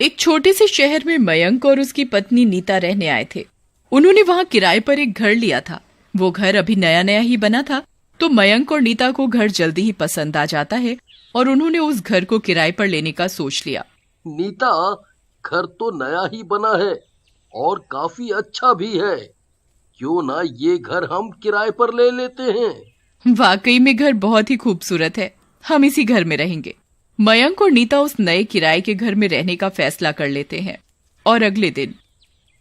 एक छोटे से शहर में मयंक और उसकी पत्नी नीता रहने आए थे। उन्होंने वहां किराए पर एक घर लिया था। वो घर अभी नया नया ही बना था, तो मयंक और नीता को घर जल्दी ही पसंद आ जाता है और उन्होंने उस घर को किराए पर लेने का सोच लिया। नीता, घर तो नया ही बना है और काफी अच्छा भी है। क्यों ना ये घर हम किराए पर ले लेते हैं। वाकई में घर बहुत ही खूबसूरत है, हम इसी घर में रहेंगे। मयंक और नीता उस नए किराए के घर में रहने का फैसला कर लेते हैं और अगले दिन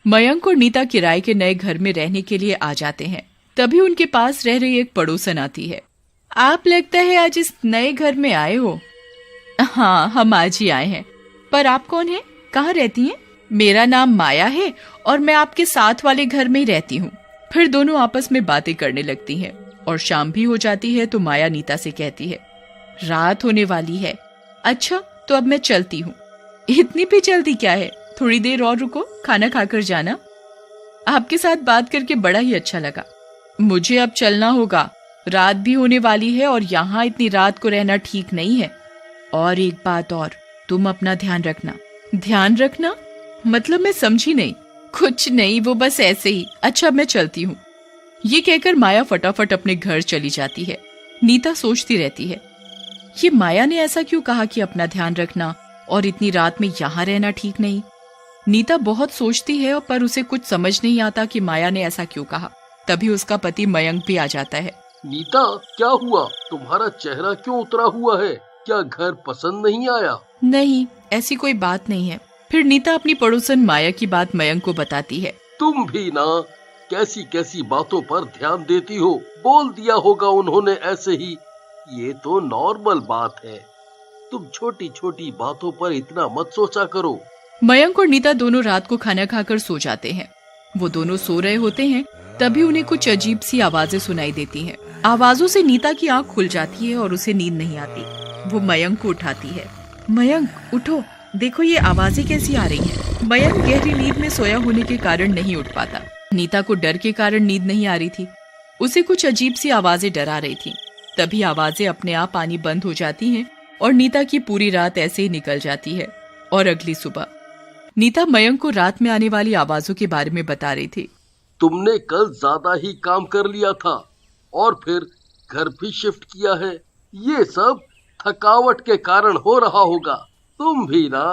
मयंक और नीता किराए के नए घर में रहने के लिए आ जाते हैं। तभी उनके पास रह रही एक पड़ोसन आती है। आप लगता है आज इस नए घर में आए हो? हाँ, हम आज ही आए हैं। पर आप कौन हैं? कहाँ रहती हैं? मेरा नाम माया है और मैं आपके साथ वाले घर में ही रहती हूँ। फिर दोनों आपस में बातें करने लगती हैं और शाम भी हो जाती है तो माया नीता से कहती है, रात होने वाली है। अच्छा, तो अब मैं चलती हूँ। इतनी भी जल्दी क्या है? थोड़ी देर और रुको, खाना खाकर जाना। आपके साथ बात करके बड़ा ही अच्छा लगा। मुझे अब चलना होगा, रात भी होने वाली है और यहाँ इतनी रात को रहना ठीक नहीं है। और एक बात और, तुम अपना ध्यान रखना। ध्यान रखना मतलब मैं समझी नहीं। कुछ नहीं, वो बस ऐसे ही। अच्छा, मैं चलती हूँ। ये कहकर माया फटाफट अपने घर चली जाती है। नीता सोचती रहती है, ये माया ने ऐसा क्यों कहा कि अपना ध्यान रखना और इतनी रात में यहाँ रहना ठीक नहीं। नीता बहुत सोचती है पर उसे कुछ समझ नहीं आता कि माया ने ऐसा क्यों कहा। तभी उसका पति मयंक भी आ जाता है। नीता, क्या हुआ? तुम्हारा चेहरा क्यों उतरा हुआ है? क्या घर पसंद नहीं आया? नहीं, ऐसी कोई बात नहीं है। फिर नीता अपनी पड़ोसन माया की बात मयंक को बताती है। तुम भी ना कैसी कैसी बातों पर ध्यान देती हो। बोल दिया होगा उन्होंने ऐसे ही। ये तो नॉर्मल बात है। तुम छोटी छोटी बातों पर इतना मत सोचा करो। मयंक और नीता दोनों रात को खाना खाकर सो जाते हैं। वो दोनों सो रहे होते हैं, तभी उन्हें कुछ अजीब सी आवाजें सुनाई देती हैं। आवाजों से नीता की आंख खुल जाती है और उसे नींद नहीं आती। वो मयंक को उठाती है। मयंक, उठो, देखो ये आवाजें कैसी आ रही हैं। मयंक गहरी नींद में सोया होने के कारण नहीं उठ पाता। नीता को डर के कारण नींद नहीं आ रही थी। उसे कुछ अजीब सी आवाजें डरा रही थी। तभी आवाजें अपने आप आनी बंद हो जाती हैं और नीता की पूरी रात ऐसे ही निकल जाती है। और अगली सुबह नीता मयंक को रात में आने वाली आवाजों के बारे में बता रही थी। तुमने कल ज्यादा ही काम कर लिया था और फिर घर भी शिफ्ट किया है। ये सब थकावट के कारण हो रहा होगा। तुम भी ना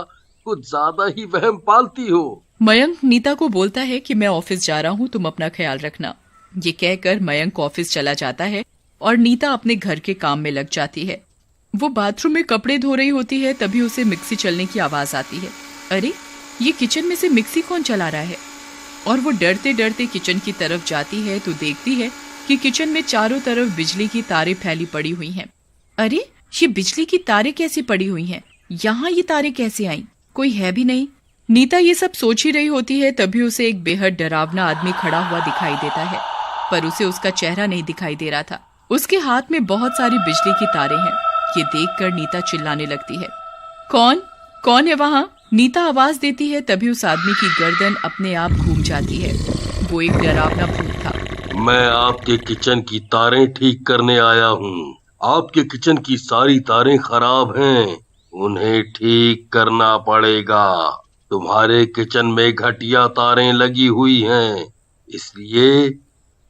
कुछ ज्यादा ही वहम पालती हो। मयंक नीता को बोलता है कि मैं ऑफिस जा रहा हूँ, तुम अपना ख्याल रखना। ये कहकर मयंक ऑफिस चला जाता है और नीता अपने घर के काम में लग जाती है। वो बाथरूम में कपड़े धो रही होती है, तभी उसे मिक्सी चलने की आवाज आती है। अरे, ये किचन में से मिक्सी कौन चला रहा है? और वो डरते डरते किचन की तरफ जाती है तो देखती है कि किचन में चारों तरफ बिजली की तारें फैली पड़ी हुई हैं। अरे, ये बिजली की तारें कैसी पड़ी हुई हैं? यहाँ ये तारें कैसे आईं? कोई है भी नहीं। नीता ये सब सोच ही रही होती है, तभी उसे एक बेहद डरावना आदमी खड़ा हुआ दिखाई देता है, पर उसे उसका चेहरा नहीं दिखाई दे रहा था। उसके हाथ में बहुत सारी बिजली की तारें हैं। ये देखकर नीता चिल्लाने लगती है, कौन कौन है वहाँ? नीता आवाज देती है, तभी उस आदमी की गर्दन अपने आप घूम जाती है। वो एक डरावना भूत था। मैं आपके किचन की तारें ठीक करने आया हूँ। आपके किचन की सारी तारें खराब हैं, उन्हें ठीक करना पड़ेगा। तुम्हारे किचन में घटिया तारें लगी हुई हैं, इसलिए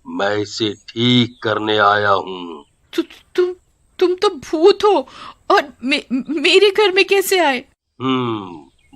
मैं इसे ठीक करने आया हूँ। तु, तुम तुम तो भूत हो और मेरे घर में कैसे आए?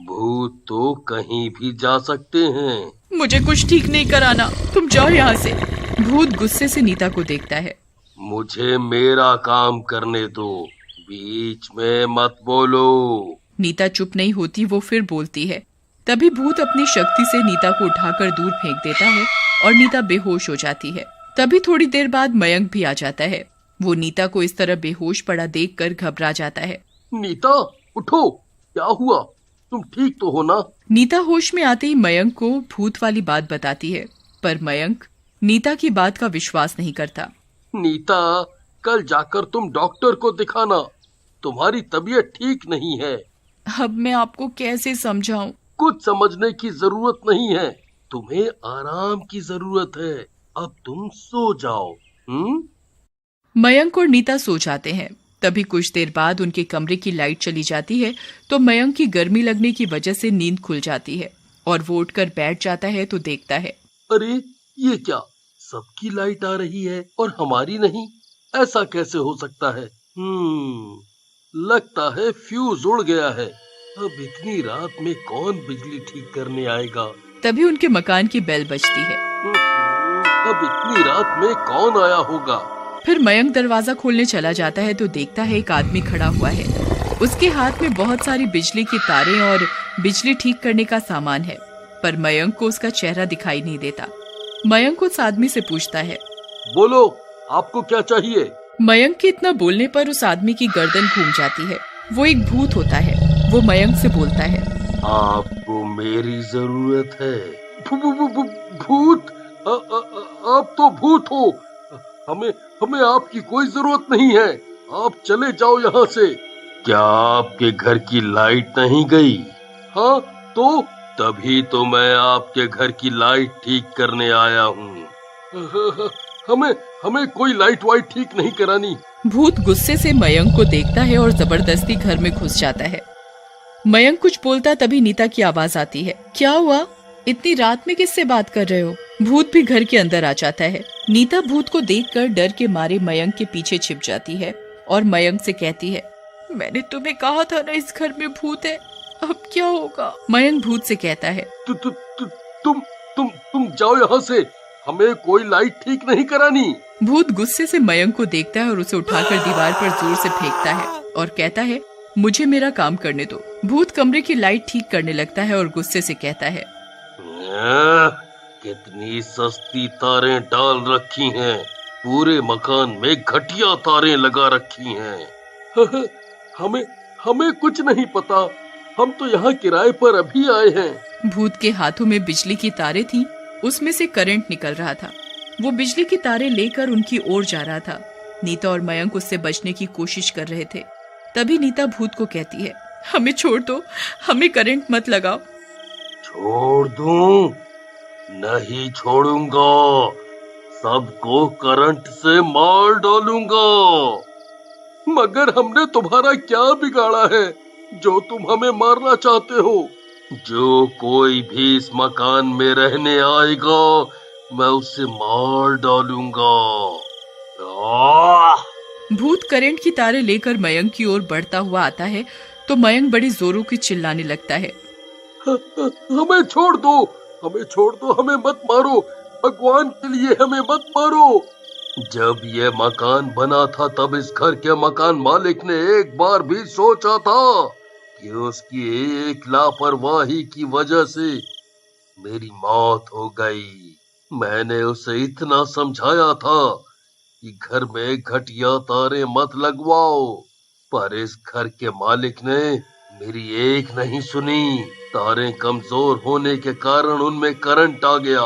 भूत तो कहीं भी जा सकते हैं। मुझे कुछ ठीक नहीं कराना, तुम जाओ यहाँ से। भूत गुस्से से नीता को देखता है। मुझे मेरा काम करने दो, बीच में मत बोलो। नीता चुप नहीं होती, वो फिर बोलती है। तभी भूत अपनी शक्ति से नीता को उठाकर दूर फेंक देता है और नीता बेहोश हो जाती है। तभी थोड़ी देर बाद मयंक भी आ जाता है। वो नीता को इस तरह बेहोश पड़ा देखकर घबरा जाता है। नीता, उठो, क्या हुआ? तुम ठीक तो हो ना? नीता होश में आते ही मयंक को भूत वाली बात बताती है, पर मयंक नीता की बात का विश्वास नहीं करता। नीता, कल जाकर तुम डॉक्टर को दिखाना, तुम्हारी तबीयत ठीक नहीं है। अब मैं आपको कैसे समझाऊं? कुछ समझने की जरूरत नहीं है, तुम्हें आराम की जरूरत है। अब तुम सो जाओ। मयंक और नीता सो जाते हैं तभी कुछ देर बाद उनके कमरे की लाइट चली जाती है तो मयंक की गर्मी लगने की वजह से नींद खुल जाती है और वो उठकर बैठ जाता है तो देखता है, अरे ये क्या, सबकी लाइट आ रही है और हमारी नहीं, ऐसा कैसे हो सकता है? लगता है फ्यूज उड़ गया है। अब इतनी रात में कौन बिजली ठीक करने आएगा? तभी उनके मकान की बेल बजती है। अब इतनी रात में कौन आया होगा? फिर मयंक दरवाजा खोलने चला जाता है तो देखता है एक आदमी खड़ा हुआ है। उसके हाथ में बहुत सारी बिजली की तारें और बिजली ठीक करने का सामान है, पर मयंक को उसका चेहरा दिखाई नहीं देता। मयंक उस आदमी से पूछता है, बोलो, आपको क्या चाहिए? मयंक के इतना बोलने पर उस आदमी की गर्दन घूम जाती है। वो एक भूत होता है। वो मयंक से बोलता है, आपको मेरी जरूरत है। भूत? आप तो भूत हो। हमें आपकी कोई जरूरत नहीं है। आप चले जाओ यहाँ से। क्या आपके घर की लाइट नहीं गई? हाँ तो? तभी तो मैं आपके घर की लाइट ठीक करने आया हूँ। हमें कोई लाइट वाइट ठीक नहीं करानी। भूत गुस्से से मयंक को देखता है और जबरदस्ती घर में घुस जाता है। मयंक कुछ बोलता तभी नीता की आवाज आती है, क्या हुआ? इतनी रात में किससे बात कर रहे हो? भूत भी घर के अंदर आ जाता है। नीता भूत को देखकर डर के मारे मयंक के पीछे छिप जाती है और मयंक से कहती है, मैंने तुम्हें कहा था ना इस घर में भूत है, अब क्या होगा? मयंक भूत से कहता है, तुम जाओ यहाँ से, हमें कोई लाइट ठीक नहीं करानी। भूत गुस्से से मयंक को देखता है और उसे उठाकर दीवार पर जोर से फेंकता है और कहता है, मुझे मेरा काम करने दो। भूत कमरे की लाइट ठीक करने लगता है और गुस्से से कहता है, कितनी सस्ती तारें डाल रखी हैं, पूरे मकान में घटिया तारें लगा रखी हैं। हमें कुछ नहीं पता, हम तो यहाँ किराए पर अभी आए हैं। भूत के हाथों में बिजली की तारें थीं, उसमें से करंट निकल रहा था। वो बिजली की तारें लेकर उनकी ओर जा रहा था। नीता और मयंक उससे बचने की कोशिश कर रहे थे। तभी नीता भूत को कहती है, हमें छोड़ दो, हमें करंट मत लगाओ। छोड़ दूं? नहीं छोड़ूंगा, सबको करंट से मार डालूंगा। मगर हमने तुम्हारा क्या बिगाड़ा है जो तुम हमें मारना चाहते हो? जो कोई भी इस मकान में रहने आएगा मैं उसे मार डालूंगा। भूत करंट की तारें लेकर मयंक की ओर बढ़ता हुआ आता है तो मयंक बड़ी जोरों की चिल्लाने लगता है, हमें छोड़ दो, हमें छोड़ दो, हमें मत मारो, भगवान के लिए हमें मत मारो। जब ये मकान बना था तब इस घर के मकान मालिक ने एक बार भी सोचा था कि उसकी एक लापरवाही की वजह से मेरी मौत हो गई। मैंने उसे इतना समझाया था कि घर में घटिया तारे मत लगवाओ, पर इस घर के मालिक ने मेरी एक नहीं सुनी। तारें कमजोर होने के कारण उनमें करंट आ गया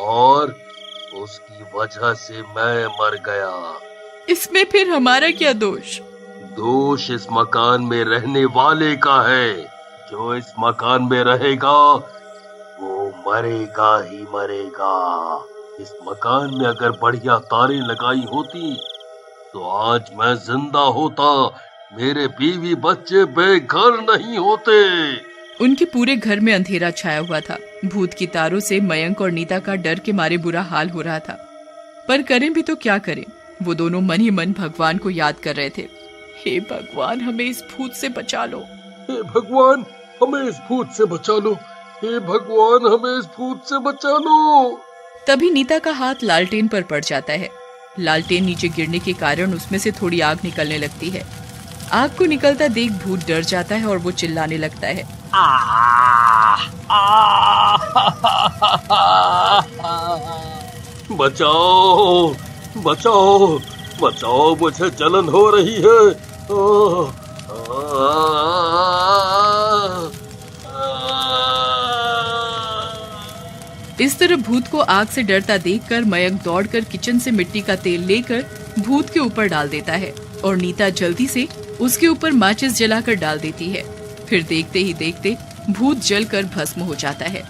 और उसकी वजह से मैं मर गया। इसमें फिर हमारा क्या दोष? दोष इस मकान में रहने वाले का है। जो इस मकान में रहेगा वो मरेगा ही मरेगा। इस मकान में अगर बढ़िया तारें लगाई होती तो आज मैं जिंदा होता, मेरे बीवी बच्चे बेघर नहीं होते। उनके पूरे घर में अंधेरा छाया हुआ था। भूत की तारों से मयंक और नीता का डर के मारे बुरा हाल हो रहा था, पर करें भी तो क्या करें? वो दोनों मन ही मन भगवान को याद कर रहे थे। हे भगवान, हमें इस भूत से बचा लो। हे भगवान, हमें इस भूत से बचा लो। हे भगवान, हमें इस भूत से बचा लो। तभी नीता का हाथ लालटेन पर पड़ जाता है। लालटेन नीचे गिरने के कारण उसमें से थोड़ी आग निकलने लगती है। आग को निकलता देख भूत डर जाता है और वो चिल्लाने लगता है, बचाओ बचाओ बचाओ, मुझे जलन हो रही है। इस तरह भूत को आग से डरता देखकर मयंक दौड़कर किचन से मिट्टी का तेल लेकर भूत के ऊपर डाल देता है और नीता जल्दी से उसके ऊपर माचिस जलाकर डाल देती है। फिर देखते ही देखते भूत जलकर भस्म हो जाता है।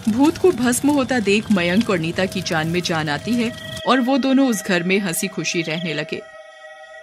भूत को भस्म होता देख मयंक और नीता की जान में जान आती है और वो दोनों उस घर में हंसी खुशी रहने लगे।